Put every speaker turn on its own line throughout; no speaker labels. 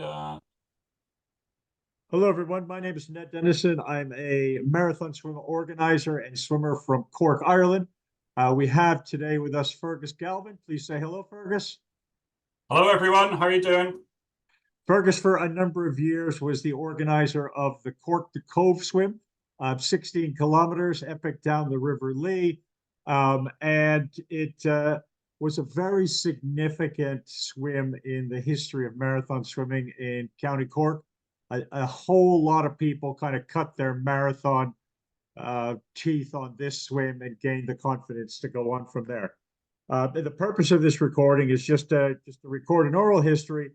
Uh,
Hello, everyone. My name is Ned Dennison. I'm a marathon swim organizer and swimmer from Cork, Ireland. We have today with us Fergus Galvin. Please say hello, Fergus.
Hello, everyone. How are you doing?
Fergus, for a number of years, was the organizer of the Cork to Cobh swim, 16 kilometers, epic down the River Lee. And it was a very significant swim in the history of marathon swimming in County Cork. A whole lot of people kind of cut their marathon teeth on this swim and gained the confidence to go on from there. And the purpose of this recording is just to record an oral history.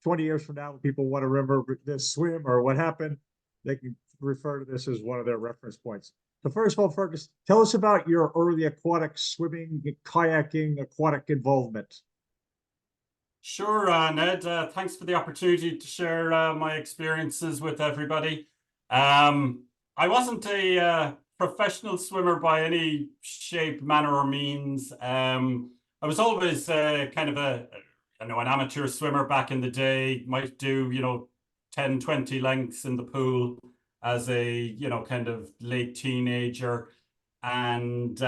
20 years from now, when people want to remember this swim or what happened, they can refer to this as one of their reference points. So first of all, Fergus, tell us about your early aquatic swimming, kayaking, aquatic involvement.
Sure, Ned. Thanks for the opportunity to share my experiences with everybody. I wasn't a professional swimmer by any shape, manner, or means. I was always kind of an amateur swimmer back in the day. Might do, 10, 20 lengths in the pool as a, kind of late teenager. And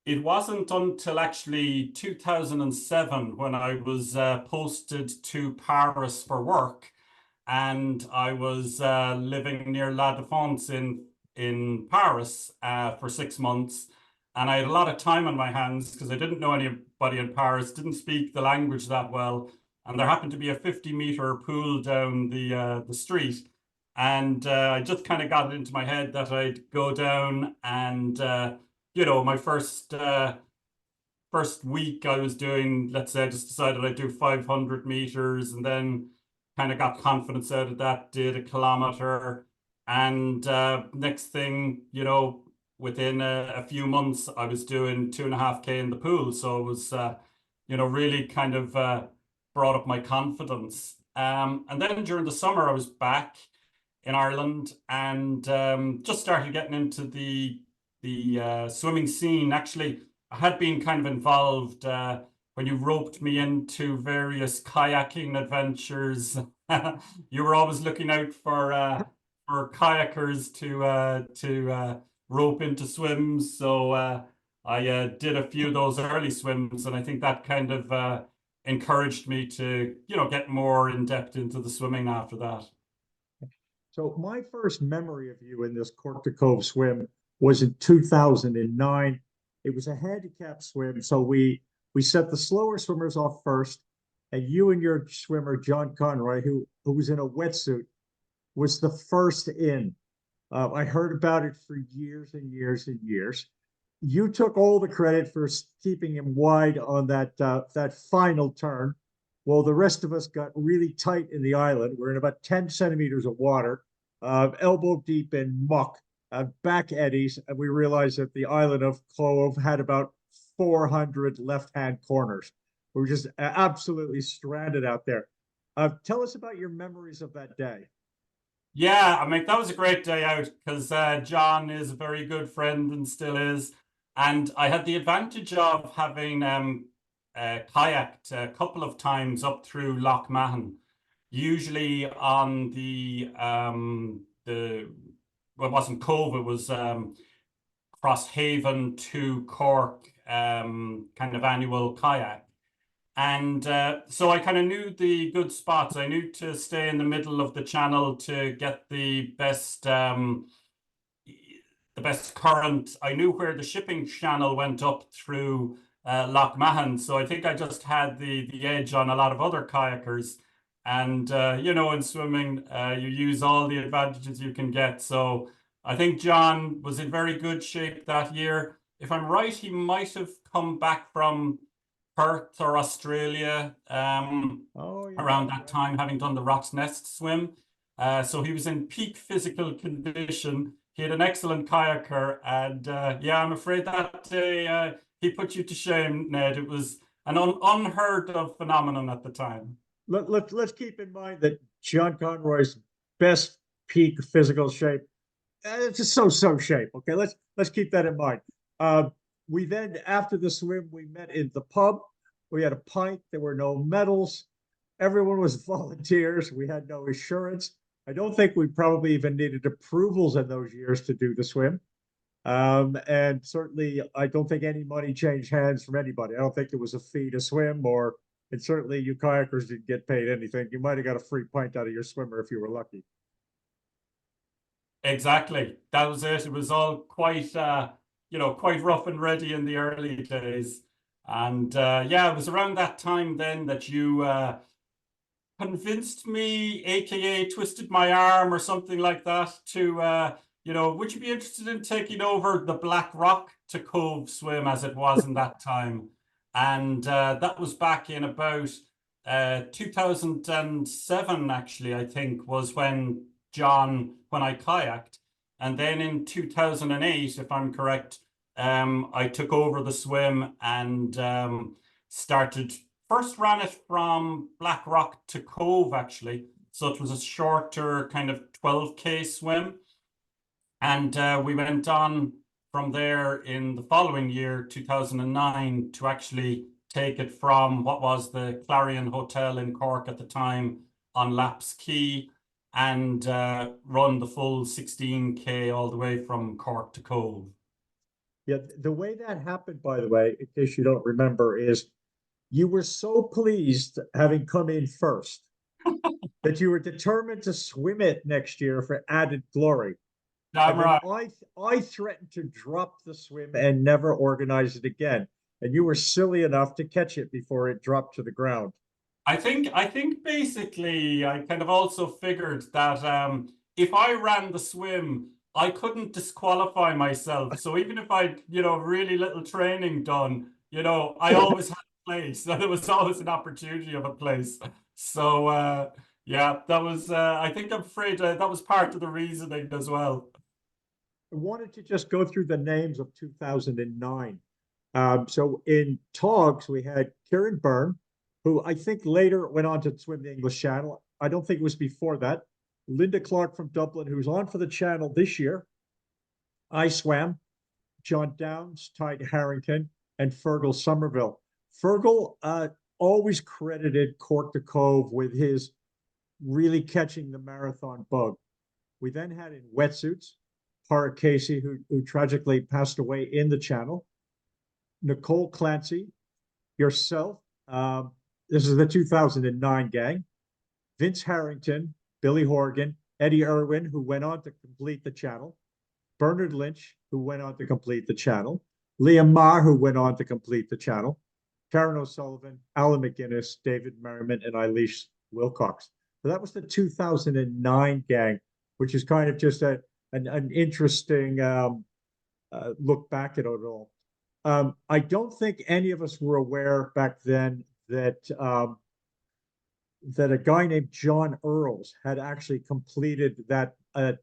it wasn't until actually 2007 when I was posted to Paris for work, and I was living near La Défense in Paris for 6 months, and I had a lot of time on my hands because I didn't know anybody in Paris, didn't speak the language that well, and there happened to be a 50-meter pool down the street, and I just kind of got it into my head that I'd go down and my first week I was doing, let's say I just decided I'd do 500 meters, and then kind of got confidence out of that, did a kilometer. And next thing, within a few months, I was doing 2.5K in the pool. So it was, really kind of brought up my confidence. And then during the summer, I was back in Ireland and just started getting into the swimming scene. Actually, I had been kind of involved when you roped me into various kayaking adventures. You were always looking out for kayakers to rope into swims. So I did a few of those early swims, and I think that kind of encouraged me to, get more in depth into the swimming after that.
So my first memory of you in this Cork to Cobh swim was in 2009. It was a handicap swim, so we set the slower swimmers off first, and you and your swimmer John Conroy, who was in a wetsuit, was the first in. I heard about it for years and years and years. You took all the credit for keeping him wide on that final turn. Well, the rest of us got really tight in the island. We're in about 10 centimeters of water, elbow deep in muck, back eddies, and we realized that the island of Cobh had about 400 left-hand corners. We were just absolutely stranded out there. Tell us about your memories of that day.
Yeah, I mean, that was a great day out because John is a very good friend and still is. And I had the advantage of having kayaked a couple of times up through Loch Mahon, usually on the well, it wasn't Cobh, it was Crosshaven to Cork kind of annual kayak. And so I kind of knew the good spots. I knew to stay in the middle of the channel to get the best current. I knew where the shipping channel went up through Loch Mahon. So I think I just had the edge on a lot of other kayakers. And, in swimming, you use all the advantages you can get. So I think John was in very good shape that year. If I'm right, he might have come back from Perth or Australia
Oh yeah,
around
that's
that
right.
time, having done the Rock's Nest swim. So he was in peak physical condition. He had an excellent kayaker, and yeah, I'm afraid that day he put you to shame, Ned. It was an unheard of phenomenon at the time.
Let's keep in mind that John Conroy's best peak physical shape, it's a so-so shape. Okay, let's keep that in mind. Uh, we then, after the swim, we met in the pub. We had a pint. There were no medals, everyone was volunteers. We had no insurance. I don't think we probably even needed approvals in those years to do the swim. And certainly, I don't think any money changed hands from anybody. I don't think there was a fee to swim, and certainly you kayakers didn't get paid anything. You might have got a free pint out of your swimmer if you were lucky.
Exactly. That was it. It was all quite, quite rough and ready in the early days. And yeah, it was around that time then that you convinced me, aka twisted my arm or something like that, to would you be interested in taking over the Black Rock to Cobh swim as it was in that time? And that was back in about 2007, actually, I think, was when I kayaked. And then in 2008, if I'm correct, I took over the swim and started, first ran it from Black Rock to Cobh, actually. So it was a shorter kind of 12K swim. And we went on from there in the following year, 2009, to actually take it from what was the Clarion Hotel in Cork at the time on Laps Quay and run the full 16K all the way from Cork to Cobh.
Yeah, the way that happened, by the way, in case you don't remember, is you were so pleased having come in first that you were determined to swim it next year for added glory.
Damn right.
I threatened to drop the swim and never organize it again. And you were silly enough to catch it before it dropped to the ground.
I think basically I kind of also figured that if I ran the swim, I couldn't disqualify myself. So even if I'd, really little training done, I always had a place. There was always an opportunity of a place. So yeah, that was I'm afraid that was part of the reasoning as well.
I wanted to just go through the names of 2009. So in Togs, we had Kieran Byrne, who I think later went on to swim the English Channel. I don't think it was before that. Linda Clark from Dublin, who's on for the Channel this year. I swam. John Downs, Tide Harrington, and Fergal Somerville. Fergal always credited Cork to Cobh with his really catching the marathon bug. We then had in wetsuits, Para Casey, who tragically passed away in the Channel. Nicole Clancy, yourself. This is the 2009 gang. Vince Harrington, Billy Horgan, Eddie Irwin, who went on to complete the Channel. Bernard Lynch, who went on to complete the Channel. Liam Maher, who went on to complete the Channel. Karen O'Sullivan, Alan McGuinness, David Merriman, and Eilish Wilcox. So that was the 2009 gang, which is kind of just an interesting look back at it all. I don't think any of us were aware back then that that a guy named John Earls had actually completed that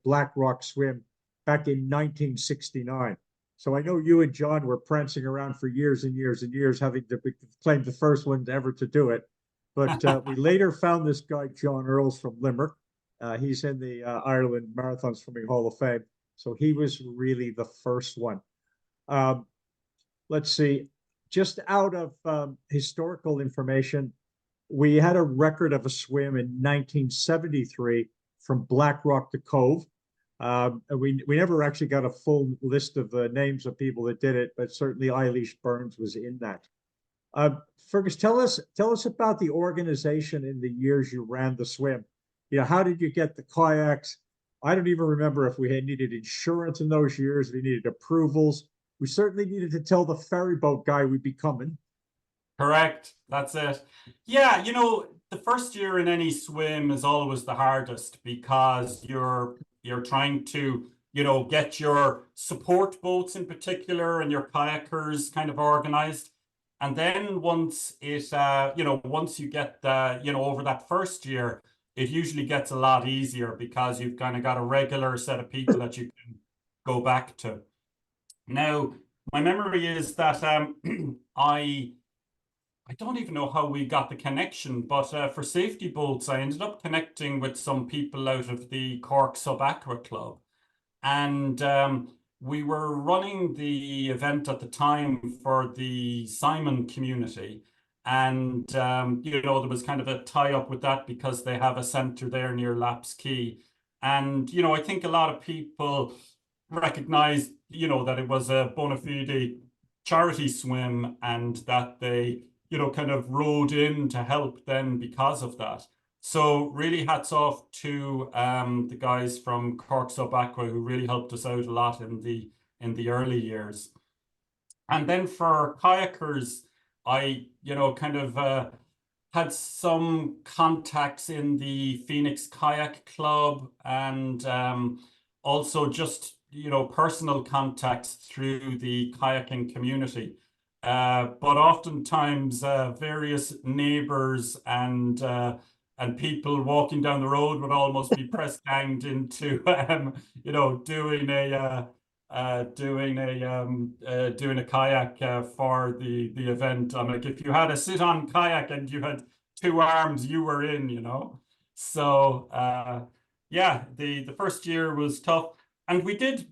Black Rock swim back in 1969. So I know you and John were prancing around for years and years and years, having to claim the first one ever to do it. But we later found this guy, John Earls from Limerick. He's in the Ireland Marathon Swimming Hall of Fame. So he was really the first one. Let's see, just out of historical information, we had a record of a swim in 1973 from Black Rock to Cobh. We never actually got a full list of the names of people that did it, but certainly Eilish Burns was in that. Fergus, tell us about the organization in the years you ran the swim. How did you get the kayaks? I don't even remember if we had needed insurance in those years. We needed approvals. We certainly needed to tell the ferry boat guy we'd be coming.
Correct. That's it. Yeah, the first year in any swim is always the hardest because you're trying to, get your support boats in particular and your kayakers kind of organized. And then once it, once you get, over that first year, it usually gets a lot easier because you've kind of got a regular set of people that you can go back to. Now, my memory is that I don't even know how we got the connection, but for safety boats, I ended up connecting with some people out of the Cork Sub-Aqua Club. And we were running the event at the time for the Simon community. And, you know, there was kind of a tie up with that because they have a center there near Laps Quay. And, you know, I think a lot of people recognized, you know, that it was a bona fide charity swim and that they, you know, kind of rode in to help them because of that. So really hats off to the guys from Cork Sub Aqua who really helped us out a lot in the early years. And then for kayakers, I, you know, kind of had some contacts in the Phoenix Kayak Club and also just, you know, personal contacts through the kayaking community. But oftentimes various neighbors and people walking down the road would almost be press ganged into you know, doing a kayak for the event. I'm like, if you had a sit-on kayak and you had two arms, you were in, you know. So yeah, the first year was tough, and we did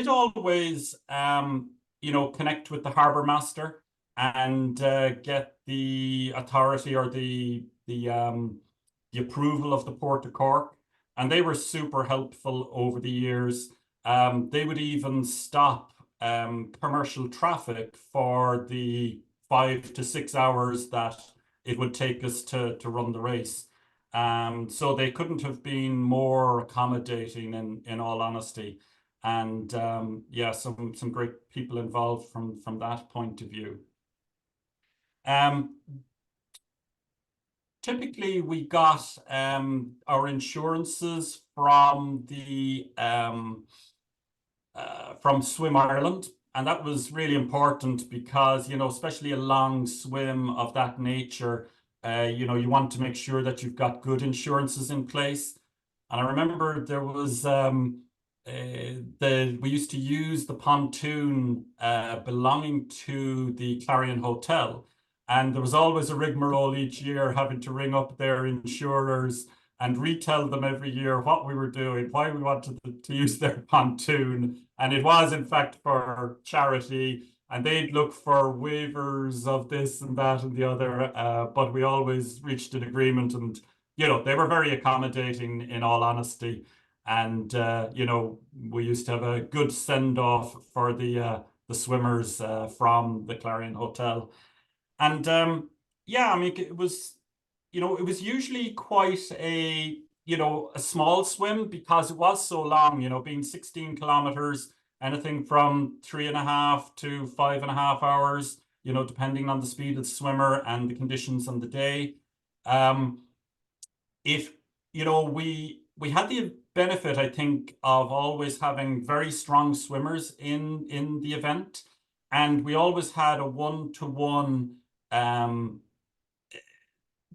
always you know, connect with the harbor master and get the authority or the approval of the Port of Cork, and they were super helpful over the years. They would even stop commercial traffic for the 5 to 6 hours that it would take us to run the race. So they couldn't have been more accommodating in all honesty. And yeah, some great people involved from that point of view. Typically, we got our insurances from Swim Ireland, and that was really important because, you know, especially a long swim of that nature, you know, you want to make sure that you've got good insurances in place. And I remember there was we used to use the pontoon belonging to the Clarion Hotel, and there was always a rigmarole each year having to ring up their insurers and retell them every year what we were doing, why we wanted to use their pontoon. And it was, in fact, for charity. And they'd look for waivers of this and that and the other. But we always reached an agreement. And, you know, they were very accommodating, in all honesty. And, you know, we used to have a good send off for the swimmers from the Clarion Hotel. And yeah, I mean, it was, you know, it was usually quite a, you know, a small swim because it was so long, you know, being 16 kilometers, anything from 3.5 to 5.5 hours, you know, depending on the speed of the swimmer and the conditions on the day. If, you know, we had the benefit, I think, of always having very strong swimmers in the event. And we always had a one-to-one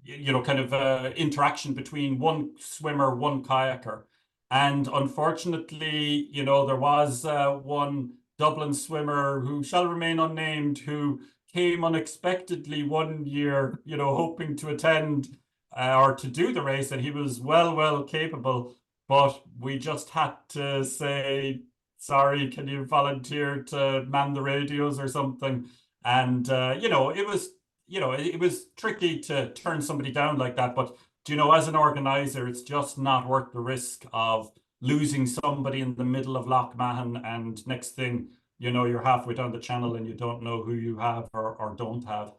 you know, kind of interaction between one swimmer, one kayaker. And unfortunately, you know, there was one Dublin swimmer who shall remain unnamed who came unexpectedly one year, you know, hoping to attend or to do the race, and he was well capable, but we just had to say, sorry, can you volunteer to man the radios or something? And you know, it was, you know, it was tricky to turn somebody down like that. But, you know, as an organizer, it's just not worth the risk of losing somebody in the middle of Loch Mahon, and next thing you know, you're halfway down the channel and you don't know who you have or don't have.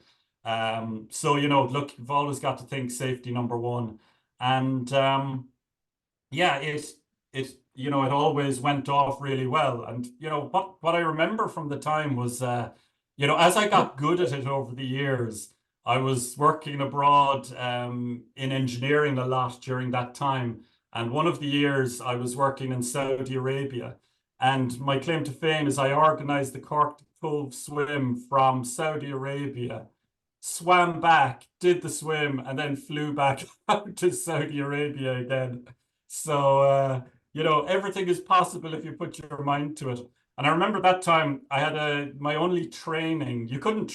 So, you know, look, you've always got to think safety number one. And yeah, it you know, it always went off really well. And, you know, what I remember from the time was you know, as I got good at it over the years, I was working abroad in engineering a lot during that time. And one of the years I was working in Saudi Arabia. And my claim to fame is I organized the Cork to Cobh swim from Saudi Arabia, swam back, did the swim, and then flew back out to Saudi Arabia again. So, you know, everything is possible if you put your mind to it. And I remember that time I had my only training. You couldn't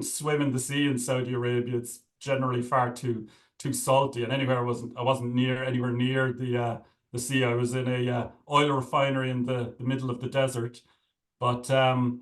swim in the sea in Saudi Arabia. It's generally far too salty. And anywhere I wasn't anywhere near the sea. I was in a oil refinery in the middle of the desert. But I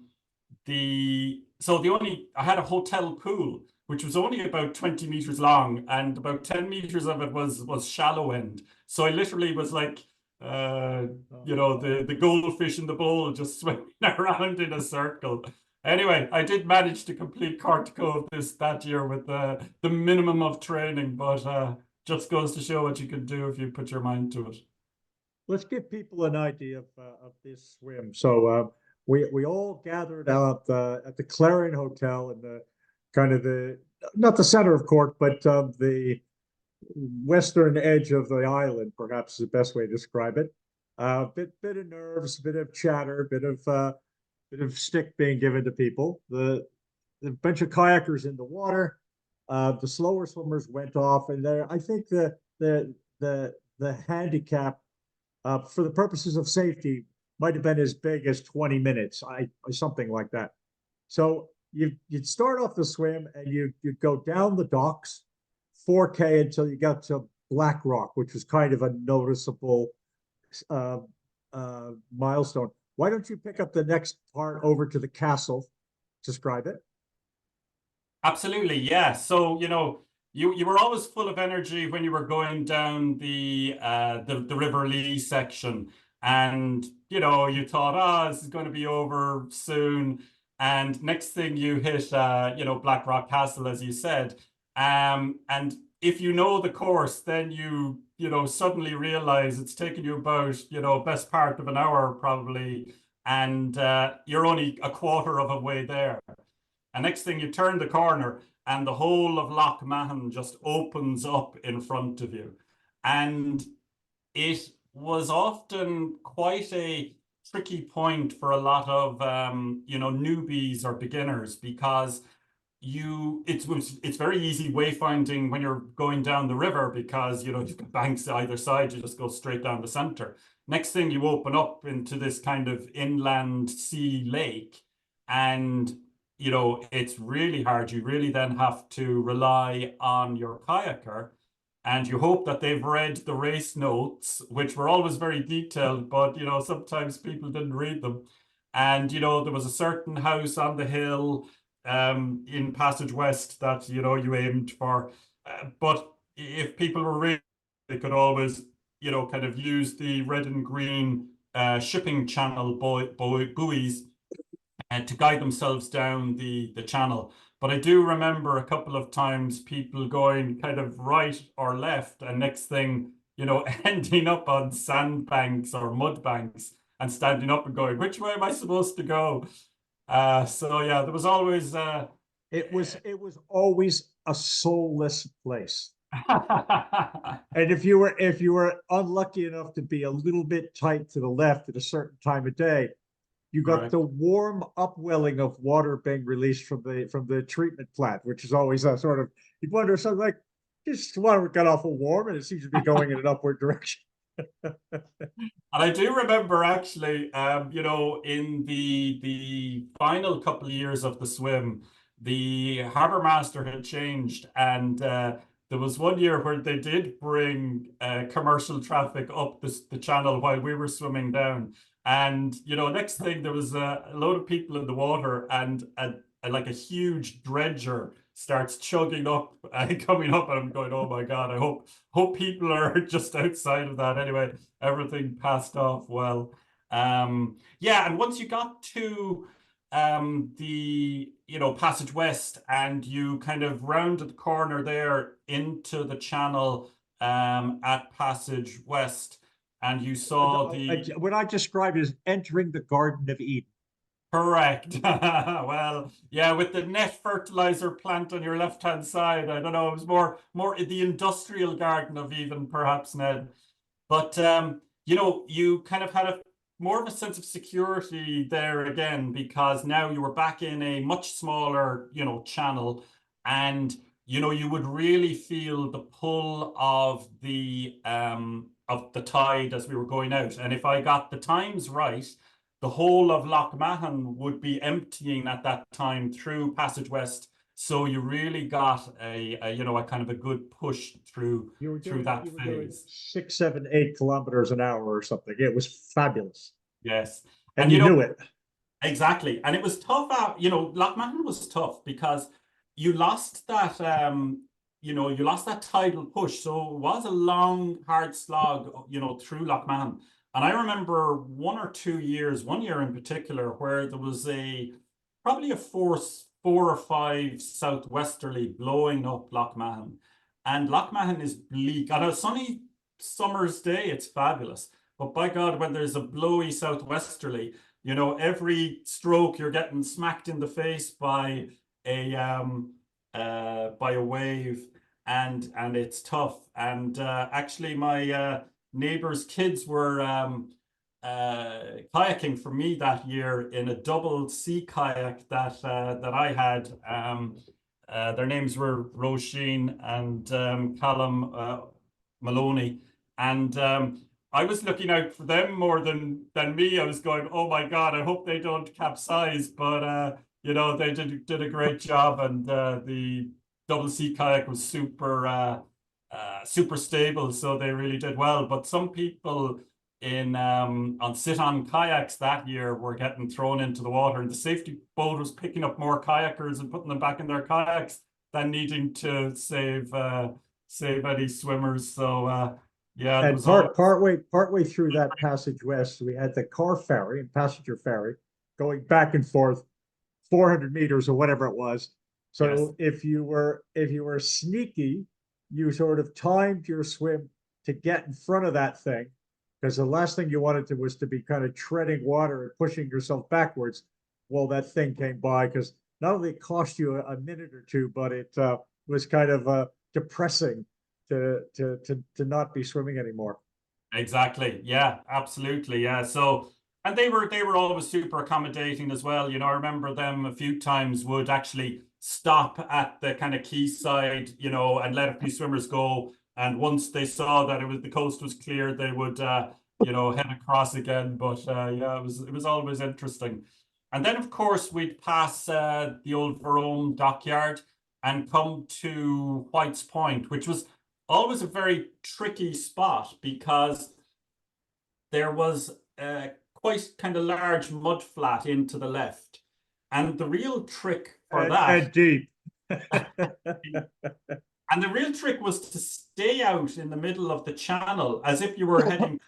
had a hotel pool. which was only about 20 meters long, and about 10 meters of it was shallow end. So I literally was like, the goldfish in the bowl just swimming around in a circle. Anyway, I did manage to complete Cork to Cobh that year with the minimum of training, but just goes to show what you can do if you put your mind to it.
Let's give people an idea of this swim. So we all gathered out at the Clarion Hotel in the kind of the not the center of Cork, but the western edge of the island, perhaps is the best way to describe it. Bit of nerves, bit of chatter, bit of stick being given to people. The bunch of kayakers in the water. The slower swimmers went off, and I think the handicap for the purposes of safety might have been as big as 20 minutes, something like that. So you'd start off the swim and you'd go down the docks 4K until you got to Black Rock, which was kind of a noticeable milestone. Why don't you pick up the next part over to the castle? Describe it.
Absolutely, yeah. So, you were always full of energy when you were going down the River Lee section, and you thought, this is going to be over soon. And next thing you hit, Black Rock Castle, as you said. And if you know the course, then you suddenly realize it's taken you about best part of an hour probably, and you're only a quarter of a way there. And next thing you turn the corner and the whole of Loch Mahon just opens up in front of you. And it was often quite a tricky point for a lot of newbies or beginners, because it's very easy wayfinding when you're going down the river, because you've got banks either side, you just go straight down the center. Next thing you open up into this kind of inland sea lake, and it's really hard. You really then have to rely on your kayaker, and you hope that they've read the race notes, which were always very detailed, but sometimes people didn't read them. And there was a certain house on the hill in Passage West that you aimed for. But if people were ready, they could always kind of use the red and green shipping channel buoys to guide themselves down the channel. But I do remember a couple of times people going kind of right or left, and next thing, ending up on sandbanks or mud banks and standing up and going, which way am I supposed to go? So yeah, there was always
it was always a soulless place. And if you were unlucky enough to be a little bit tight to the left at a certain time of day, you got the warm upwelling of water being released from the treatment plant, which is always a sort of, you wonder, something like, this water got awful warm and it seems to be going in an upward direction.
And I do remember actually, in the final couple of years of the swim, the harbour master had changed, and there was one year where they did bring commercial traffic up the channel while we were swimming down. And next thing, there was a load of people in the water, and like a huge dredger starts chugging up and coming up, and I'm going, oh my God, I hope people are just outside of that. Anyway, everything passed off well. Yeah, and once you got to the Passage West, and you kind of rounded the corner there into the channel at Passage West, and you saw
what I described as entering the Garden of Eden.
Correct. Well, yeah, with the net fertilizer plant on your left-hand side, I don't know, it was more the industrial Garden of Eden, perhaps, Ned. But you kind of had more of a sense of security there again, because now you were back in a much smaller, channel, and you would really feel the pull of the tide as we were going out. And if I got the times right, the whole of Loch Mahon would be emptying at that time through Passage West. So you really got a kind of a good push through that phase.
6, 7, 8 kilometers an hour or something. It was fabulous.
Yes.
And you knew it.
Exactly. And it was tough. Loch Mahon was tough because you lost that you lost that tidal push. So it was a long, hard slog, through Lough Mahon. And I remember 1 or 2 years, one year in particular, where there was probably a force 4 or 5 southwesterly blowing up Lough Mahon. And Lough Mahon is bleak. On a sunny summer's day, it's fabulous. But by God, when there's a blowy southwesterly, every stroke you're getting smacked in the face by a wave, and it's tough. And actually, my neighbor's kids were kayaking for me that year in a double sea kayak that I had. Their names were Roisin and Callum Maloney, and I was looking out for them more than me. I was going, oh my God, I hope they don't capsize. But they did a great job, and the double sea kayak was super stable, so they really did well. But some people in on sit-on kayaks that year were getting thrown into the water, and the safety boat was picking up more kayakers and putting them back in their kayaks than needing to save any swimmers. So yeah, there
And
was always
partway through that passage west, we had the car ferry and passenger ferry going back and forth 400 meters or whatever it was. So
yes,
if you were sneaky, you sort of timed your swim to get in front of that thing, because the last thing you wanted to was to be kind of treading water and pushing yourself backwards while that thing came by, because not only it cost you a minute or two, but it was kind of depressing to not be swimming anymore.
exactly. Yeah, absolutely. Yeah. So, and they were always super accommodating as well. I remember them a few times would actually stop at the kind of quayside, and let a few swimmers go. And once they saw that the coast was clear, they would head across again. But yeah, it was always interesting. And then of course we'd pass the old Verone dockyard and come to White's Point, which was always a very tricky spot because there was a quite kind of large mud flat into the left. And the real trick for that,
And deep.
and the real trick was to stay out in the middle of the channel as if you were heading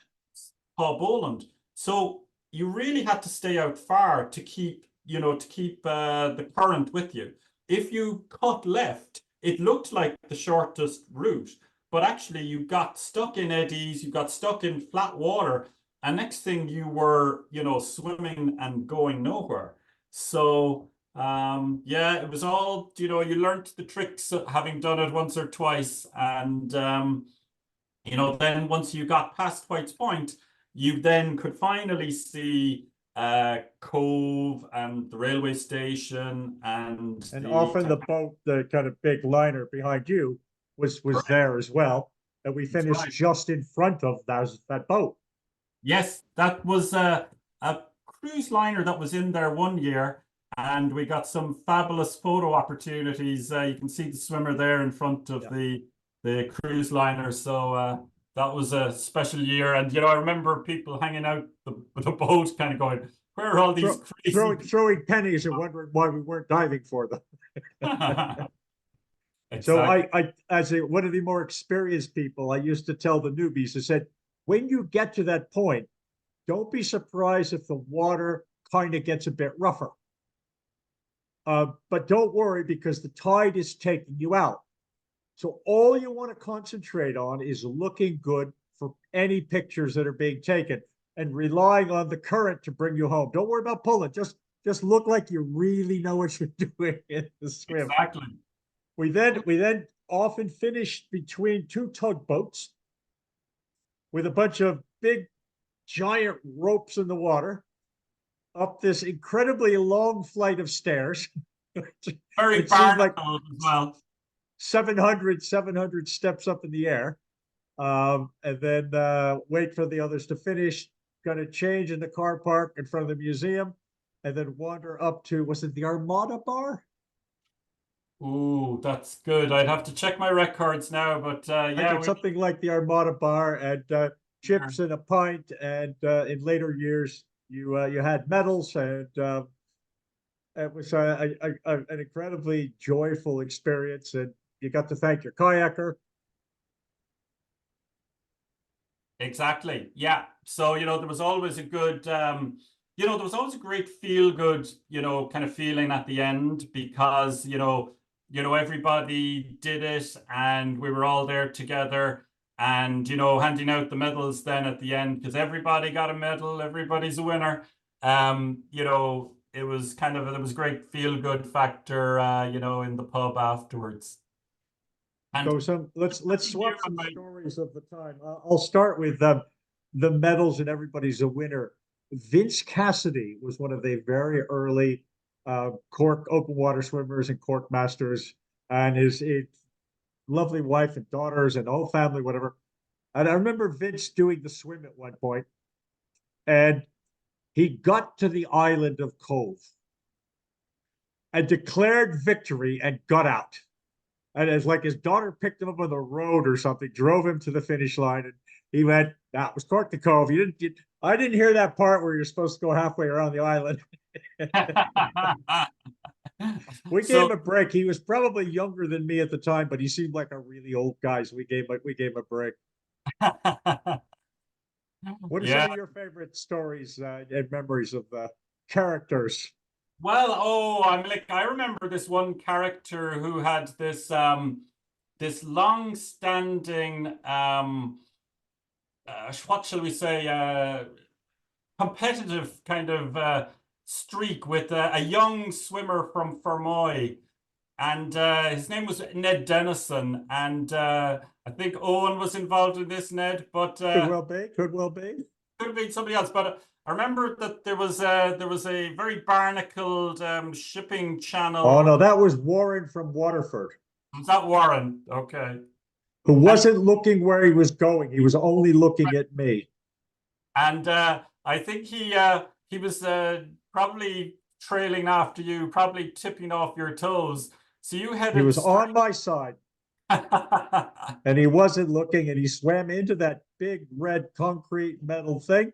Cobh. So you really had to stay out far to keep the current with you. If you cut left, it looked like the shortest route, but actually you got stuck in eddies, you got stuck in flat water, and next thing you were, swimming and going nowhere. So yeah, it was all, you learned the tricks having done it once or twice. And then once you got past White's Point, you then could finally see Cobh and the railway station and
And
the
often the boat, the kind of big liner behind you, was
correct.
there as well. And we
That's
finished
right.
just in front of that boat.
Yes, that was a cruise liner that was in there one year, and we got some fabulous photo opportunities. You can see the swimmer there in front of
Yeah.
the cruise liner. So that was a special year, and I remember people hanging out the boat, kind of going, "Where are all these
Throw,
crazy
throwing pennies and wondering why we weren't diving for them.
people?"
So
Exactly.
as one of the more experienced people, I used to tell the newbies, I said, when you get to that point, don't be surprised if the water kind of gets a bit rougher. But don't worry, because the tide is taking you out. So all you want to concentrate on is looking good for any pictures that are being taken and relying on the current to bring you home. Don't worry about pulling. Just look like you really know what you're doing in the swim.
Exactly.
We then often finished between two tugboats with a bunch of big giant ropes in the water up this incredibly long flight of stairs.
Very
It seemed like
barnacle as well.
700 steps up in the air. And then wait for the others to finish, gonna change in the car park in front of the museum, and then wander up to, was it the Armada Bar?
Ooh, that's good. I'd have to check my records now, but
I
yeah,
think something like the Armada Bar, and chips and a pint. And in later years, you had medals and It was an incredibly joyful experience, and you got to thank your kayaker.
Exactly. Yeah. So, there was always a good, there was always a great feel good, kind of feeling at the end because, everybody did it and we were all there together and, handing out the medals then at the end because everybody got a medal, everybody's a winner. It was kind of, there was a great feel good factor, in the pub afterwards. And
So let's swap some
about
stories of the time. I'll start with the medals and everybody's a winner. Vince Cassidy was one of the very early Cork open water swimmers and Cork masters, and his lovely wife and daughters and whole family, whatever. And I remember Vince doing the swim at one point, and he got to the island of Cobh and declared victory and got out. And it's like his daughter picked him up on the road or something, drove him to the finish line, and he went, "That was Cork to Cobh. I didn't hear that part where you're supposed to go halfway around the island." We gave
So
him a break. He was probably younger than me at the time, but he seemed like a really old guy, so we gave him a break. What are some
yeah.
of your favorite stories and memories of characters?
Well, I remember this one character who had this long-standing what shall we say competitive kind of streak with a young swimmer from Fermoy, and his name was Ned Dennison, and I think Owen was involved in this, Ned, but
Could well be. Could well be.
could have been somebody else. But I remember that there was a very barnacled shipping
Oh
channel.
no, that was Warren from Waterford,
Was that Warren? Okay,
who
and
wasn't looking where he was going. He was only looking at me.
I think he was probably trailing after you, probably tipping off your toes. So you
He
headed
was
straight.
on my side and he wasn't looking, and he swam into that big red concrete metal thing.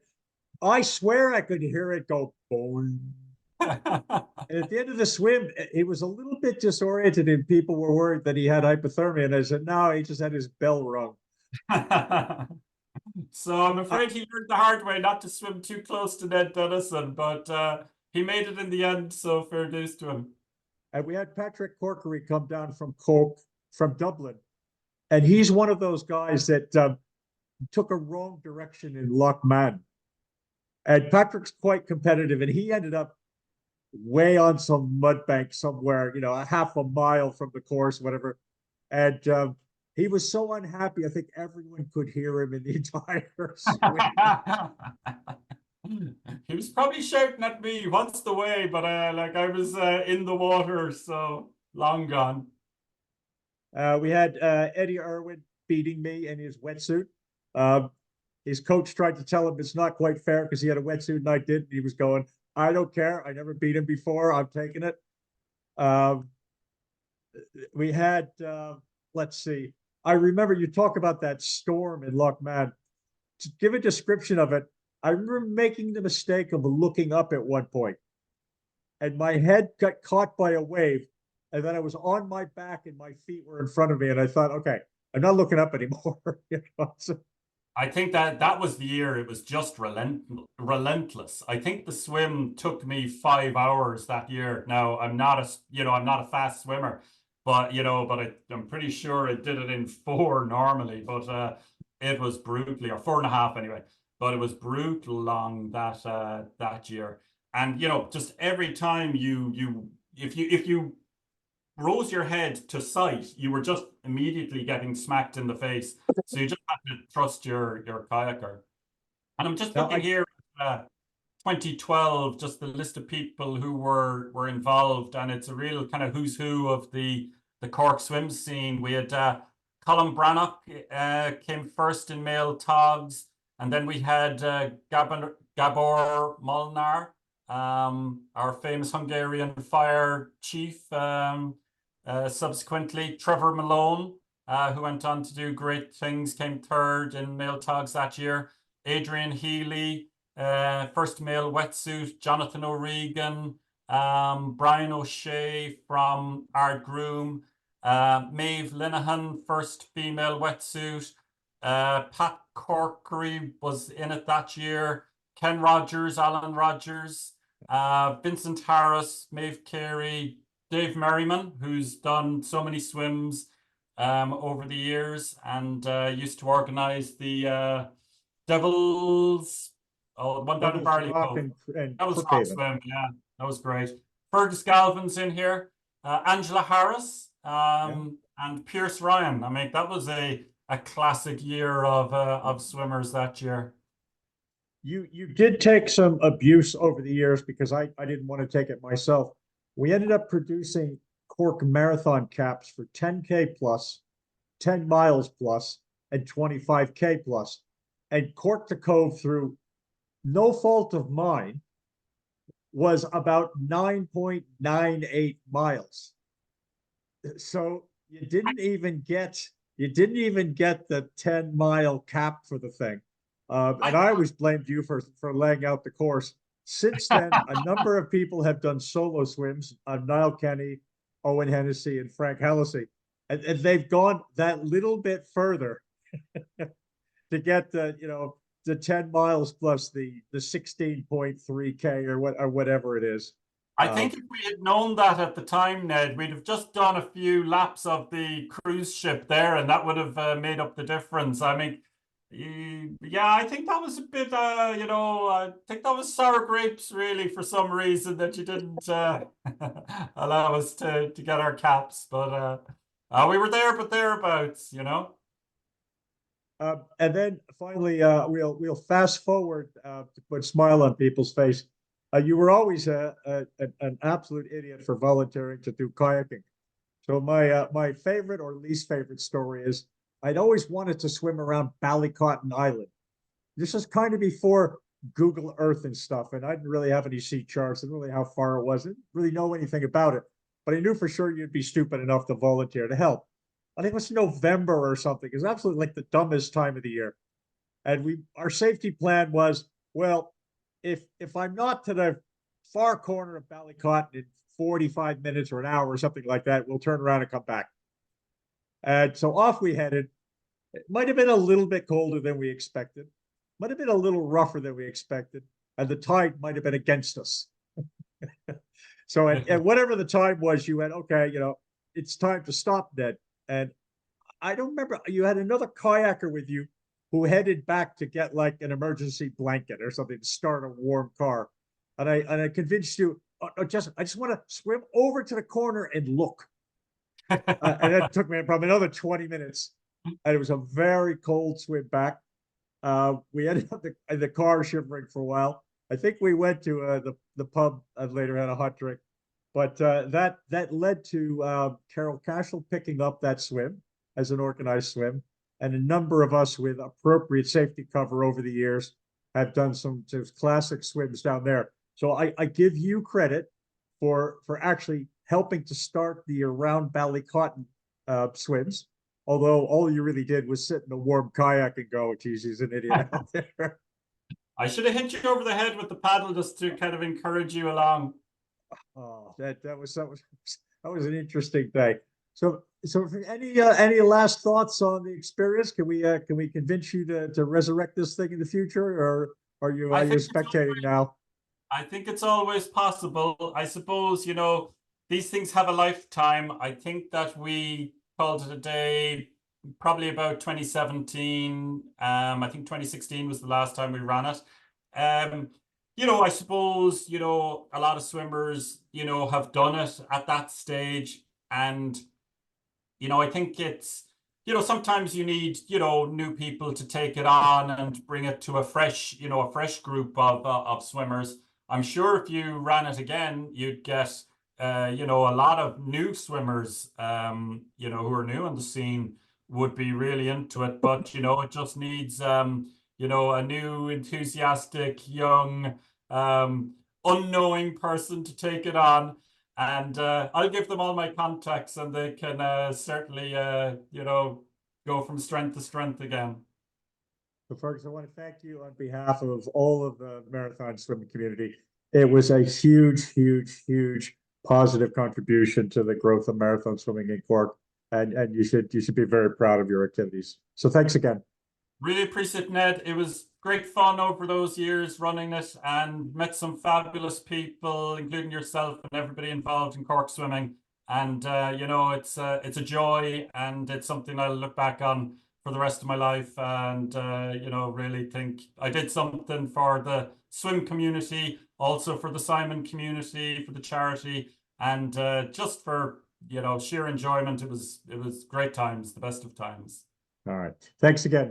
I swear I could hear it go boom. And at the end of the swim, he was a little bit disoriented, and people were worried that he had hypothermia. And I said, no, he just had his bell rung.
So I'm afraid he learned the hard way not to swim too close to Ned Dennison, but he made it in the end, so fair dues to him.
And we had Patrick Corkery come down from Cork, from Dublin. And he's one of those guys that took a wrong direction in Lochman. And Patrick's quite competitive, and he ended up way on some mud bank somewhere, a half a mile from the course, whatever. And he was so unhappy. I think everyone could hear him in the entire swim.
He was probably shouting at me, "What's the way?" But I was in the water, so long gone.
We had Eddie Irwin beating me in his wetsuit. His coach tried to tell him it's not quite fair because he had a wetsuit and I didn't. He was going, "I don't care. I never beat him before. I'm taking it." We had, let's see. I remember you talk about that storm in Lochman. To give a description of it, I remember making the mistake of looking up at one point, and my head got caught by a wave, and then I was on my back and my feet were in front of me, and I thought, okay, I'm not looking up anymore. So,
I think that was the year it was just relentless. I think the swim took me 5 hours that year. Now I'm not a fast swimmer, but I'm pretty sure it did it in 4 normally. But it was brutally, or 4.5 anyway. But it was brutal long that year. And just every time if you rose your head to sight, you were just immediately getting smacked in the face. So you just have to trust your kayaker. And I'm just
now
looking here at 2012, just the list of people who were involved, and it's a real kind of who's who of the Cork swim scene. We had Colin Brannock came first in male togs, and then we had Gabor Molnar, our famous Hungarian fire chief. Subsequently, Trevor Malone, who went on to do great things, came third in male togs that year. Adrian Healy, first male wetsuit. Jonathan O'Regan, Brian O'Shea from Ardgroom, Maeve Linehan, first female wetsuit, Pat Corkery was in it that year, Ken Rogers, Alan Rogers, Vincent Harris, Maeve Carey, Dave Merriman, who's done so many swims over the years and used to organize the Devil's, oh, one down in
Devil's
Barley
Rock
Cove.
and
Devil's Rock
Crookhaven.
swim, yeah, that was great. Fergus Galvin's in here, Angela Harris,
Yeah.
and Pierce Ryan. I mean, that was a classic year of swimmers that year.
You did take some abuse over the years because I didn't want to take it myself. We ended up producing Cork marathon caps for 10K plus, 10 miles plus, and 25K plus. And Cork to Cobh, through no fault of mine, was about 9.98 miles. So you didn't even get the 10-mile cap for the thing. And I always blamed you for laying out the course. Since then, a number of people have done solo swims. Niall Kenny, Owen Hennessy, and Frank Hallisey, and they've gone that little bit further to get the 10 miles plus the 16.3K or whatever it is.
I think if we had known that at the time, Ned, we'd have just done a few laps of the cruise ship there, and that would have made up the difference. I mean, yeah, I think that was a bit, I think that was sour grapes, really, for some reason that you didn't allow us to get our caps. But we were there, but thereabouts, you know.
And then finally, we'll fast forward to put a smile on people's face. You were always an absolute idiot for volunteering to do kayaking. So my favorite or least favorite story is I'd always wanted to swim around Ballycotton Island. This is kind of before Google Earth and stuff, and I didn't really have any sea charts. I didn't really know how far it was. I didn't really know anything about it, but I knew for sure you'd be stupid enough to volunteer to help. I think it was November or something. It's absolutely like the dumbest time of the year. And our safety plan was, well, if I'm not to the far corner of Ballycotton in 45 minutes or an hour or something like that, we'll turn around and come back. And so off we headed. It might have been a little bit colder than we expected, might have been a little rougher than we expected, and the tide might have been against us. So at whatever the time was, you went, okay, it's time to stop, Ned. And I don't remember, you had another kayaker with you who headed back to get like an emergency blanket or something to start a warm car. And I convinced you, I just want to swim over to the corner and look. And that took me probably another 20 minutes. And it was a very cold swim back. We ended up in the car shivering for a while. I think we went to the pub and later had a hot drink. But that led to Carol Cashel picking up that swim as an organized swim. And a number of us with appropriate safety cover over the years have done some classic swims down there. So I give you credit for actually helping to start the around Ballycotton swims. Although all you really did was sit in a warm kayak and go, geez, he's an idiot out there. I
should have hit you over the head with the paddle just to kind of encourage you along.
Oh, that was an interesting day. So any last thoughts on the experience? Can we convince you to resurrect this thing in the future, or are you spectating now?
I think it's always possible. I suppose, these things have a lifetime. I think that we called it a day probably about 2017. I think 2016 was the last time we ran it. I suppose, a lot of swimmers, have done it at that stage. And, I think it's, sometimes you need, new people to take it on and bring it to a fresh group of swimmers. I'm sure if you ran it again, you'd get, a lot of new swimmers, who are new on the scene would be really into it. But, it just needs, a new enthusiastic, young, unknowing person to take it on. And I'll give them all my contacts and they can certainly, go from strength to strength again.
So, Fergus, I want to thank you on behalf of all of the marathon swimming community. it was a huge, huge, huge positive contribution to the growth of marathon swimming in Cork. And you should be very proud of your activities. So thanks again.
Really appreciate it, Ned. It was great fun over those years running it and met some fabulous people, including yourself and everybody involved in Cork swimming. And you know, it's a joy, and it's something I'll look back on for the rest of my life. And you know, really think I did something for the swim community, also for the Simon community, for the charity, and just for, you know, sheer enjoyment. It was great times, the best of times.
All right. Thanks again,